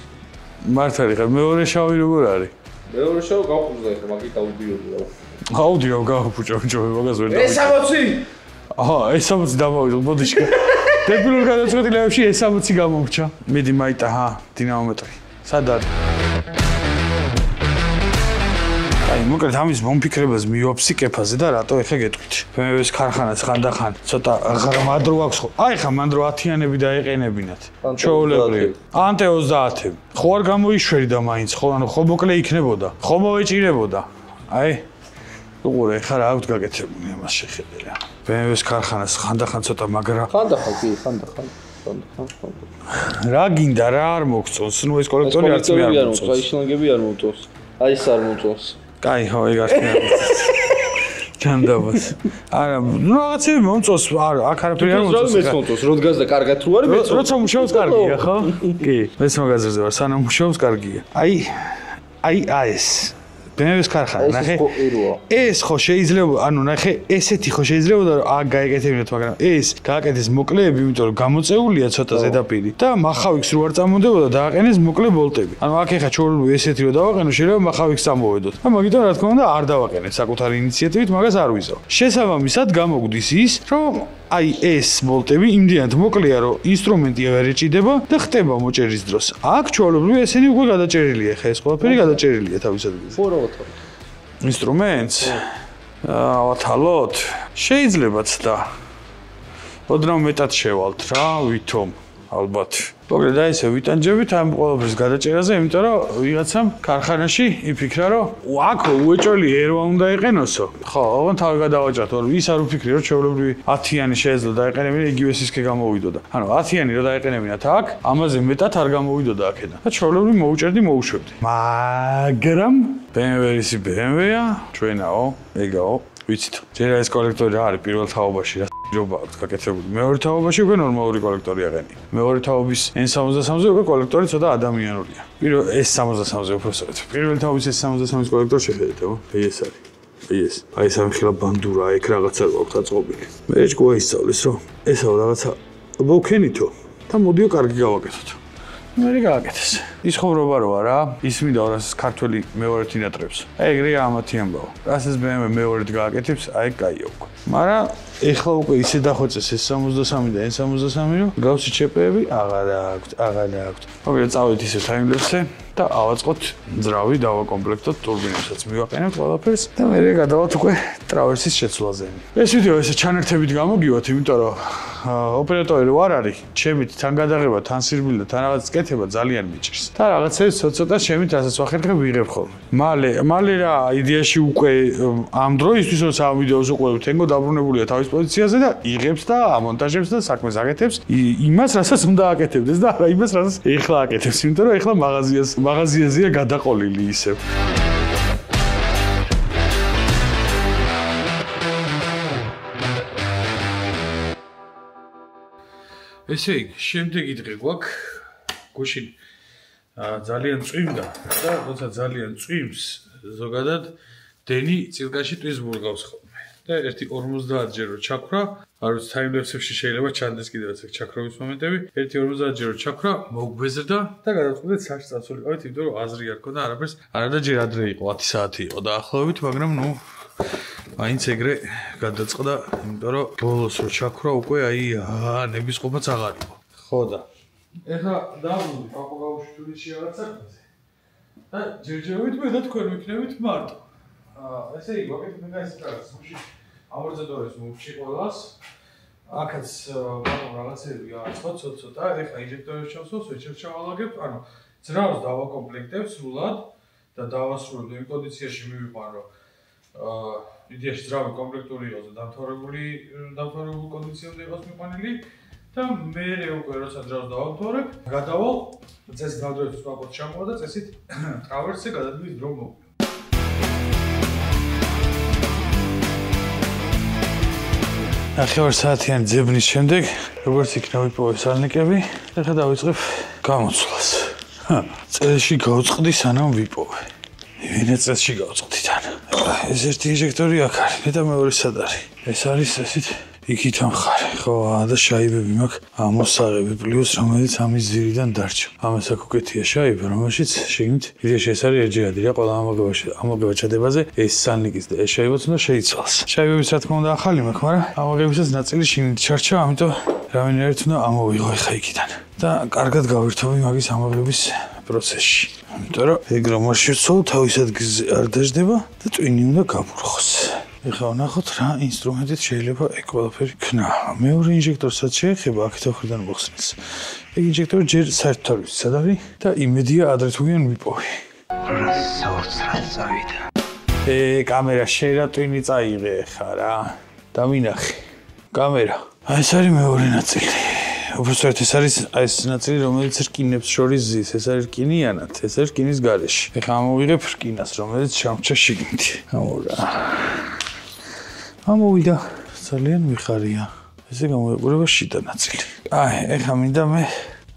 მართალი ხარ, მეორე შავი როგორ არის? მეორე შავი გავხურდა ახლა, მაგით აუდიოდი რა. აუდიო გავფუჭო, მაგას ვერ დავიწყე. S60. აჰა, S60 დავავიღე, ბოდიშკა. დებილურ გადაწყვეტილებებში S60 გამომრჩა. მიდი მაიტა, დინამომეტრი. სად არის? აი, მოკლედ ამის მომფიქრებელს მივაფსიკებაზე და რატო ეხა გეტყვით. BMW-ს ქარხანას ხანდახან ცოტა ღრმად რო აქვს ხო? აი ხა მან რო 10-იანები დაეყენებინათ. ჩვეულებრივ. ანტე 30. ხო არ გამოიშვერიდა მაინც, ხო ანუ ხო მოკლე იქნებოდა. ხო მოვეჭირებოდა. აი უყურე ხა რა აქვს გაკეთებული ამას შეხედე რა. BMW-ს ქარხანას ხანდახან ცოტა მაგრა. ხანდახან კი, ხანდახან. რა გინდა რა არ მოგწონს? ნუ ეს კოლექტორი არც მე არ მოგწონს. აი შლანგები არ მომწონს. აი ეს არ მომწონს. კაი ხო ეგ არ შეიძლება. ჩანდაბას. არა, ნუ რაღაცები მომწონს, არა, აქ არაფერი არ მომწონს. მეც მომწონს, როდგას და კარგად თუ არის, მეც როცა მუშაობს კარგია, ხო? კი, მეც მაგაზრზე ვარ, სანამ მუშაობს კარგია. აი ეს BMW-ს ქარხანა, ნახე. ეს ხო შეიძლება, ანუ ნახე, ესეთი ხო შეიძლება რომ აქ გაეკეთებინოთ, მაგრამ ეს გააკეთეს მოკლეები, იმიტომ რომ გამოწეულია ცოტა ზედაპირი და მახავიქს რო არ წამონდებოდა, დააყენეს მოკლე ბოლტები. ანუ აქ ეხა ჩორლუ ესეთი რო დავაყენო, შეიძლება მახავიქს წამოვედოთ. და მაგიტომ რა თქმა უნდა არ დავაყენეთ საკუთარი ინიციატივით, მაგას არ ვიზავ. შესაბამისად გამოგვდის ის, რომ აი ეს ბოლტები იმდენად მოკლეა, რომ ინსტრუმენტი აღარ ეჭიდება და ხტება მოჭერის დროს. აქ ჩვეულებრივ ესენი უკვე გადაჭერილია, ხა ეს ყველაფერი გადაჭერილია თავის ადგილზე. ხო რა ვათავთ? ინსტრუმენტს ავათალოთ. შეიძლებაც და ოდნავ მეტად შევალთ რა, ვითომ ალბათ. მოკლედ აი ესე ვიტანჯებით ამ ყველაფრის გადაჭერაზე, იმიტომ რომ ვიღაცამ ქარხანაში იფიქრა, რომ აქ უეჭველი ერვა უნდა ეყენოსო. ხო, ოღონდ თავი გადავაჭრათ, რომ ის არ უფიქრი, რომ ჩვეულებრივი 10-იანი შეიძლება დაეყენებინა, იგივე სისქე გამოვიდოდა. ანუ 10-იანი რო დაეყენებინათ აქ, ამაზე მეტად არ გამოვიდოდა აქედან. და ჩვეულებრივ მოუჭერდი, მოუშვებდი. მაგრამ BMW-ია, ჩვენაო, ეგაო, ვიცით. ჯერ ეს კოლექტორი რა არის პირველ თაობაში რა ჯობა აქვს გაკეთებული. მეორე თაობაში უკვე ნორმალური კოლექტორი აღენი. მეორე თაობის N73-ზე უკვე კოლექტორი ცოტა ადამიანურია. ეს 73-ზე უბრალოდ. პირველ თაობის ეს 73-ის კოლექტორი შეხედეთო, აი ეს არის. აი ეს. აი ეს ამხილა ბანდურა, ეგ რაღაცა გვაქვს დაწყობილი. მე ჯგვა ისწავლის, რომ ესაო რაღაცა მოვქენითო და მოდიო კარგი გავაკეთოთ. მე გააკეთეს. ის ხოვრობა როა რა, ის მინდა რასაც ქართველი მეორედ ინატრებს. აი ეგრეა ამათი ამბავ. რასაც BMW მეორედ გააკეთებს, აი კაიო უკვე. მაგრამ ეხლა უკვე ისე დახვეწეს ეს 73 და N73, რომ გავსი ჩეპები აღარ აქვს. მოკლედ წავედით ისე time-lapse-ზე და ავაწყოთ ძრავი, დავაკომპლექტოთ ტურბინებსაც, მივაყენებთ ყველაფერს და მე გადავალთ უკვე ტრავერსის შეცვლაზე. ეს ვიდეო ესე ჩანერთებით გამოგივათ, იმიტომ რომ ოპერატორი რო არ არის, ჩემით თან გადაღება, თან სირბილი და თან რაღაც კეთება ძალიან მიჭირს. და რაღაცებს ცოტა ჩემით რასაც ვახერხებ ვიღებ ხოლმე. მალე რა იდეაში უკვე ამ დროისთვის როცა ამ ვიდეოს უყურებ, თენგო დაბრუნებულია თავის პოზიციაზე და იღებს და ამონტაჟებს და საქმეს აკეთებს იმას, რასაც უნდა აკეთებდეს და არა იმას, რასაც ეხლა აკეთებს, იმიტომ რომ ეხლა მაღაზიაზეა გადაყოლილი ისევ. ესე იგი, შემდეგი დღე გვაქვს გუშინ ძალიან წვიმდა და როცა ძალიან წვიმს, ზოგადად დენი წილკაში ტვის ბურგავს ხოლმე. და ერთი 50-ჯერ რო ჩაქრა, არ ვიცი time-lapse-ში შეიძლება ჩანდეს კიდევაც ეგ ჩაქრობის მომენტები. ერთი 50-ჯერ რო ჩაქრა, მოგვეზრდა და გადავწყვეტეთ საშ წასულიყავით, იმიტომ რომ აზრი არ ქონდა არაფერს. არა ჯერ ადრე იყო, 10 საათი იყო დაახლოებით, მაგრამ ნუ მაინც ეგრე გადაწყდა, იმიტომ რომ ბოლოს რო ჩაქრა უკვე აი ნების ყოფაც აღარ იყო. ხო და ეხლა დავუდი პაპაგაუში თბილისში რაღაც საქმეზე. და ჯერჯერობით მე და თქვენ ვიქნებით მარტო. ესე იგი, ვაკეთებ ეს კარგს, მაშინ ამორზადორებს მოვჭი ყველას. აქაც ბატონ რაღაცები აწყოთ ცოტა, ეხლა ინჟექტორებს ჩავსვას, ვეჩერ ჩავალაგებ, ანუ ძრავს დავაკომპლექტებ სრულად და დავასრულებ იმ კონდიციაში მივიყვან, რომ იდეაში ძრავი კომპლექტური იყოს და დამთავრებული კონდიციამდე იყოს მიყვანილი და მე უკვე როცა ძრავს დავამთავრებ, გადავალ წესით დავდროებით სპაკოთ ჩამოვა და წესით ტრავერსზე გადადგმის დრო მოვიდა. ნახევარსაათიანი ძებნის შემდეგ, როგორც იქნა ვიპოვე სალნიკები, ეხლა დავიწყებ გამოცვლას. წელში გავწყდი სანამ ვიპოვე. ვინე წელში გავწყდი თან. ეს ერთი ინჟექტორი აქ არის, მე და მეორე სად არის? ეს არის ესეთ იქით ამხარე, ხო, და შაიბები მაქვს ამოსაღები პლუს რომელიც ამის ძირიდან დარჩა. ამას აქ უკეთია შაიბა, რომელშიც შეგნით იდეაში ეს არის ეჯერადი რა, ყველა ამოგება ჩადებაზე ეს სალნიკის და ეს შაიბაც უნდა შეიცვალოს. შაიბების რა თქმა უნდა ახალი მაქვს, მაგრამ ამოგებისას ნაწილი შიგნით ჩარჩა, ამიტომ რავენერით უნდა ამოვიღო ეხა იქიდან. და კარგად გავირთოვი მაგის ამოღების პროცესში. იმიტომ რომ ეგ რომ არ შეცვალო თავის ადგილზე არ დაждდება და ტვინი უნდა გამურხოს. ეხლა ვნახოთ რა ინსტრუმენტით შეიძლება ეგ ყველაფერი ქნა. მეორე ინჟექტორსაც შეეხება აქეთ ახრიდან მოხსნეს. ეგ ინჟექტორი ჯერ საერთოდ არ ვიცი სად არის და იმედია ადრე თუ ვინ ვიპოვე. კამერა შეიძლება ტვინი წაიღე ხა რა. და მინახე. კამერა. აი ეს არის მეორე ნაწილი. უბრალოდ ეს არის ეს ნაწილი რომელიც რკინებს შორის ზის. ეს არის რკინიანად, ეს არის რკინის გარეშე. ეხლა ამოვიღებ რკინას რომელიც ჩამჩა შიგნით. ამორა. ამოვიდა. ძალიან მიხარია. ესე გამოიყურება შიდა ნაწილი. აი, ეხლა მინდა მე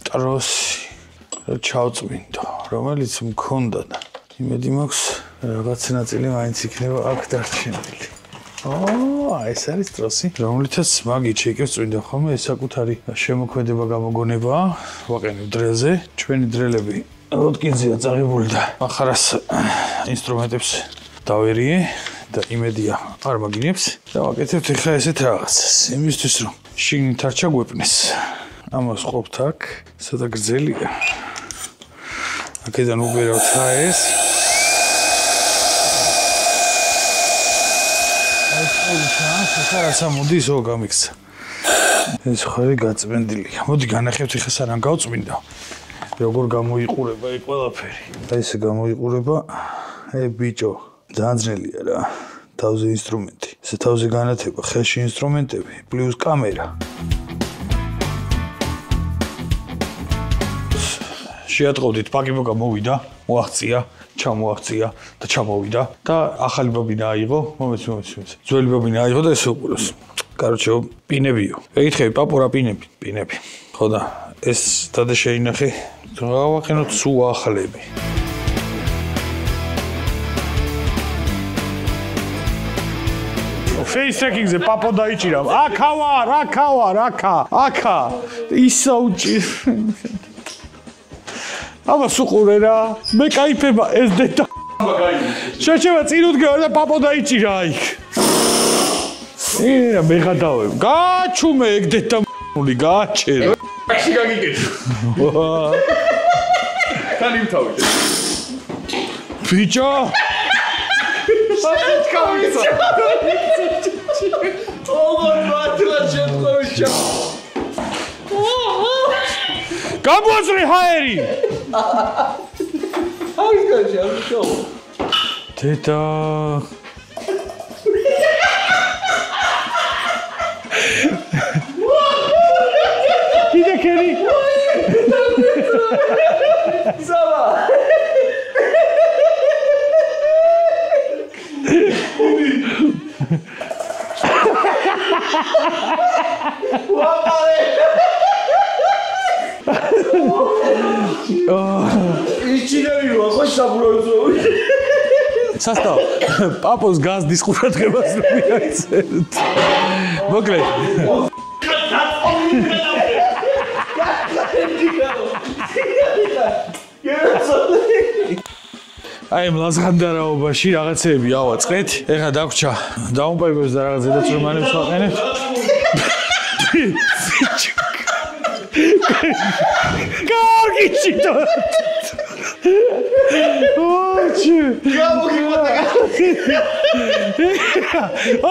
ტროსი ჩავწმინდო, რომელიც მქონდა და იმედი მაქვს რაღაც ნაწილი მაინც იქნება აქ დარჩენილი. ეს არის ტროსი, რომლითაც მაგით შეიკევს წმინდა ხოლმე ეს საკუთარი შემოქმედება გამოგონებაა, ვაყენებ დრელზე, ჩვენი დრელები როდკინზეა წაღებული და ახარას ინსტრუმენტებს დავერიე და იმედია არ მაგინებს და ვაკეთებთ ეხლა ესეთ რაღაცას, იმისთვის რომ შიგნით არ ჩაგვეპნეს. ამას ყოფთ აქ, სადა გრძელია. აქედან უბერავთ ეს. ახლა მოდის ო გამიქცა. ეს ხარი გაწმენდილია. მოდი განახევთ ეხლა სანამ გავწმინდა. როგორ გამოიყურება ეგ ყველაფერი. აი ესე გამოიყურება. ბიჭო, ძალიან ძნელია რა. თავზე ინსტრუმენტი. ესე თავზე განათება, ხელში ინსტრუმენტები, პლუს კამერა. შეატყობდით, პაკიბოკა მოვიდა, მოაღწია, ჩამოაღწია და ჩამოვიდა და ახალი ბობინა აიღო, მომეც. ძველი ბობინა აიღო და ესე უყუროს. კაროჩე, პინებიო. ეკითხები, პაპურა პინები. ხო და ეს დადე შეინახე, რა ვაყენოთ სულ ახალები. Face tracking-ზე პაპო დაიჭირა. აქა ვარ, აქა. ისა უჭირ. აბა სუყურე რა. მე кайფება ეს დედა. შეჩევა წინ უდგება და პაპო დაიჭირა იქ. ეა მე გადავებ. გაჩუმე ეგ დედა მული გააჩერე. აქში გაგიკეთე. თან იმთავით. ბიჭო. სად გავიქცა? ოღონდ მართლა შემთხვევაში. გამოაწრე ჰაერი. არის გაჟე, არ შო. დედა. კიდე ქერი. ზავა. იჩინები ხო საბუროზე. სასტო, პაპოს გაზდის ყურადღებას რომ მიაქცევთ. მოკლედ. აი მლაზღანდარაობაში რაღაცები ავაწყეთ. ეხლა დაგვრჩა. დაუმპაიბებს და რაღაც ზედაცრომანებს ვაყენებთ. კარგი ჩიტო. ოჩი.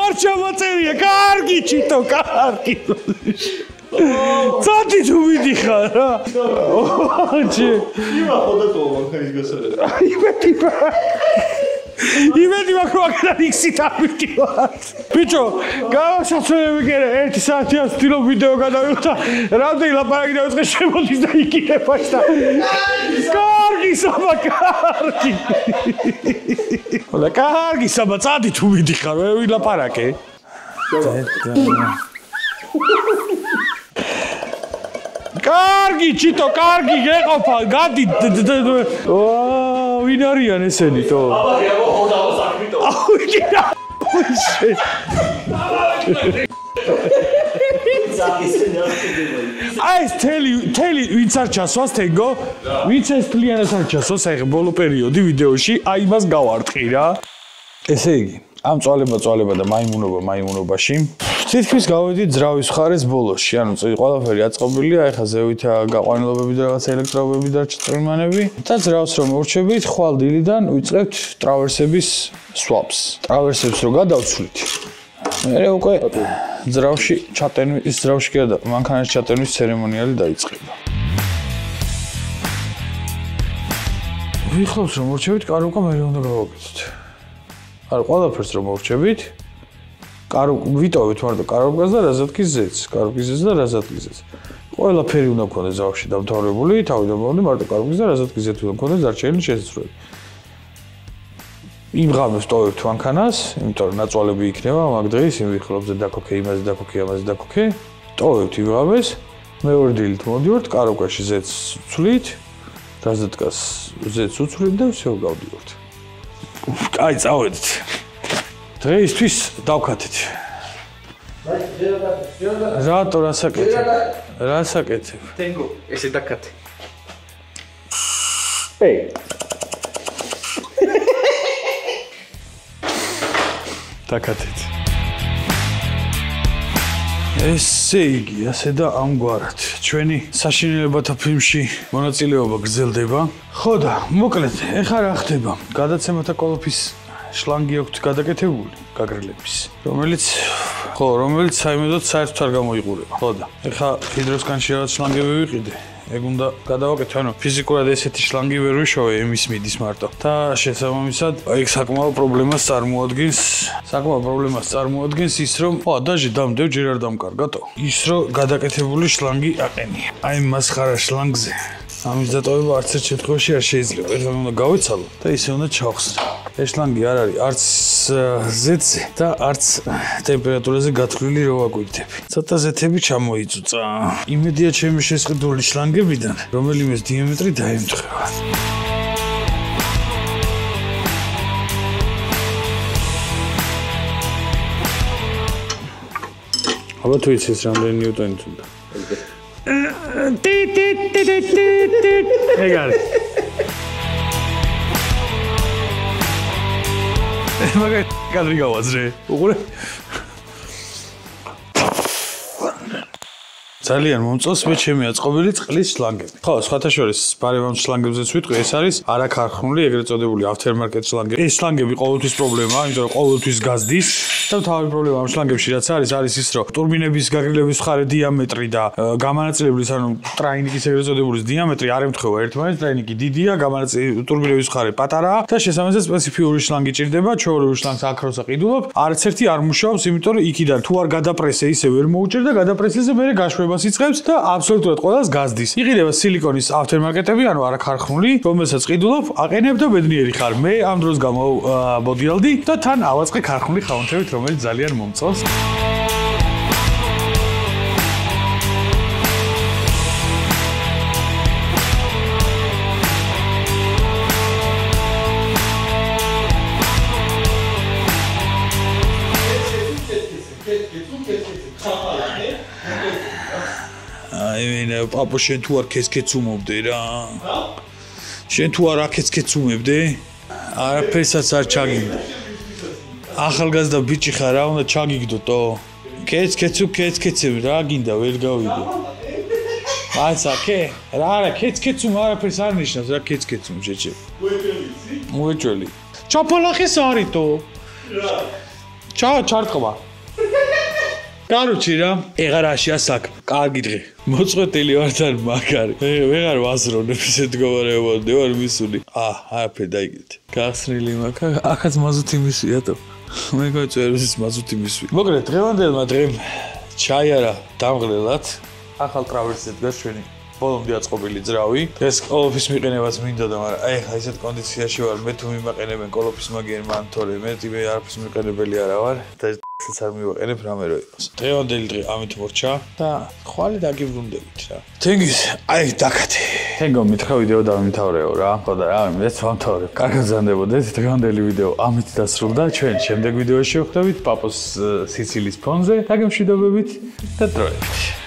არ ჩამოწერია. კარგი ჩიტო, კარგი. წადი თუ მიდიხარ რა. ოჩი. იმა ხოდატო მანქანის გასარეთ. იმედი მაქვს რომ აქედან იქსით ამიგივარ. ბიჭო, გავასაცვლელი გერე 1 საათია ვცდილობ ვიდეო გადავიღო და რამდენი ლაპარაკი დავიწყე შემოდის და იკითხებს და კარგი საბა კარგი. კარგი საბა წადი თუ მიდიხარ, ვერ ვილაპარაკე. კარგი ჩიტო, კარგი გეყოფა, გადი. ვინ არიან ესენი თო? აი ეს თელი ვინც არ ჩასვას თენგო? ვინც ეს თლიანად არ ჩასვას აი ბოლო პერიოდი ვიდეოში, აი იმას გავარტყი რა. ესე იგი, ამ წვალება და მაიმუნობაში თითქმის გავედით ძრავის მხარეს ბოლოში, ანუ ყველაფერი აწყობილია, ეხლა ზევითაა გაყვანილობები და რაღაც ელექტროობები და ჭრიმანები და ძრავს რომ მორჩებით, ხვალ დილიდან ვიწყებთ ტრავერსების სვაპს. ტრავერსებს რო გადავცვლით. მე უკვე ძრავში ჩატენვის, ძრავში კი არა, მანქანაში ჩატენვის ცერემონიალი დაიწყება. ვიხლობს რომ მორჩებით, კარუკა მე უნდა გავაკეთოთ. არა, ყველაფერს რომ მორჩებით, ვიტოვეთ მარტო კარუკას და რაზათქის ზეთს, კარუკის ზეთს და რაზათქის ზეთს. ყველაფერი უნდა გქონდეს ძრავში დამთავრებული, თავიდან მომდი მარტო კარუკის და რაზათქის ზეთი უნდა გქონდეს დარჩენილი შესაძლებელი. იმ ღამეს ტოვებთ მანქანას, იმიტომ რომ ნაწვალები იქნება მაგ დღეს, იმ ვიხლობზე დაქოქე, იმაზე დაქოქე, ამაზე დაქოქე, ტოვებთ იმ ღამეს, მეორე დილით მოდივართ კარუკაში ზეთს ვცვლით, რაზათქას ზეთს უცვლით და всё გავდივართ. აი, წავედით. დღეისთვის დავქათეთ. რატო რასაკეთებ? რასაკეთებ? თენგო, ესე დაკათე. დაკათეთ. ესე იგი, ასე და ამგვარად. ჩვენი საშინელებათა ფილმში მონაწილეობა გრძელდება. ხო და მოკლედ, ეხლა რა ხდება? გადაცემათა კოლოფის შლანგი აქვს გადაკეთებული, გაგრილების, რომელიც საიმედოდ საერთოდ არ გამოიყურება. ხო და ეხლა ჰიდროსკანში რაღაც შლანგები ვიყიდე. ეგ უნდა გადავაკეთო, ანუ ფიზიკურად ესეთი შლანგი ვერ ვიშოვე, იმის მიდის მარტო. და შესაბამისად, ეგ საკმაო პრობლემას წარმოადგენს ის, რომ დაჟე დამდევ ჯერ არ დამკარგატო. ის რომ გადაკეთებული შლანგი აყენია. აი მასხარა შლანგზე. ამის დატოვება არც ერთ შემთხვევაში არ შეიძლება. ეხლა უნდა გავეცალო და ისე უნდა ჩავხსნო. ეს შლანგი არ არის არც ზეთზე და არც ტემპერატურაზე გათვლილი რო ვაკვირდები. ცოტა ზეთები ჩამოიწუწა. იმედია ჩემი შესყიდული შლანგებიდან, რომელიმეს დიამეტრი დაემთხევა. აბა თუ იცის რამდენი ნიუტონით უნდა. ეგ არის. მაგარი კადრი გავაზრე. უყურე. ძალიან მომწონს მე ჩემი აწყობილი წყლის შლანგები. ხო, სხვათა შორის ბარემამს შლანგებზეც ვიტყვი, ეს არის არაქარხნული, ეგრეთ წოდებული aftermarket შლანგები. ეს შლანგები ყოველთვის პრობლემაა, იმიტომ რომ ყოველთვის გაზდის და თავი პრობლემა ამ შლანგებში რაც არის ის, რომ ტურბინების გაგრილების მხარე დიამეტრი და გამანაწილებლის, ანუ ტრაინიკის ეგრეთ წოდებულის დიამეტრი არ ემთხვევა ერთმანეთს, ტრაინიკი დიდია, ტურბინების მხარე პატარაა და შესაბამისად სპეციფიური შლანგი ჭირდება, ჩვეულებრივ შლანგს აქროსა ყიდულობ, არც ერთი არ მუშაობს, იმიტომ რომ იქიდან თუ არ გადაპრესე, ისე ვერ მოუჭერ და გადაპრესეზე მერე გაშვება იწყებს და აბსოლუტურად ყველას გაზდის. იყიდება სილიკონის aftermarket-ები, ანუ არაქარხნული, რომელსაც ყიდულობ, აყენებ და ბედნიერი ხარ. მე ამ დროს გამოვბოდიალდი და თან ავაწყე ქარხნული ხაუნთებით, რომელიც ძალიან მომწონს. აიმენა პაპო შენ თუ არ ქესქეც უმობდე რა. შენ თუ არ აქეცქეც უმებდე? არაფერსაც არ ჩაგიგდო. ახალგაზრდა ბიჭი ხარ, რა უნდა ჩაგიგდოტო? ქეცქეცებ რა გინდა ვერ გავიგე. ასაკე? რა არა ქეცქეცუმ არაფერს არ ნიშნავს რა ქეცქეცუმ შეჭე. უეჭველი. ჩაფალახეს არითო? რა? ჩარტყმა. კაროჩი რა, ეღარაში ასაკ, კარგი დღე. მოწყვეტილი ვარ თან მაგარი. ვეღარ ვაზრონებ ისეთ მდგომარეობამდე ვარ მისული. არაფერი დაიგეთ. გახსნილი მაქვს, ახაც მაზუთი მისვიათო. მე გაწერეს მაზუთი მისვი. მოკლედ დღევანდელმა დღემ ჩაიარა დამღლელად. ახალ ტრავერსზე დგას ჩვენი ბოლომდე აწყობილი ძრავი. დღეს კოლოფის მიყენებაც მინდოდა, მაგრამ აი ხა ისეთ კონდიციაში ვარ, მე თუ მიმაყენებენ კოლოფის მაგიერ მან თორე მე არაფრის მიყენებელი არა ვარ და ეს არ მივაყენებ რამე რო იყოს. დღევანდელი დღე ამით მორჩა და ხვალე დაგიბრუნდებით რა. თენგის, აი დაკათე. თენგო მითხრა ვიდეო დავიმთავრეო რა. ხო და რა, მეც ვამთავრებ. კარგად გზანდებოდეთ. დღევანდელი ვიდეო ამით დასრულდა. ჩვენ შემდეგ ვიდეოში ვხვდებით პაპოს სიცილის ფონზე. დაგემშვიდობებით და დროებით.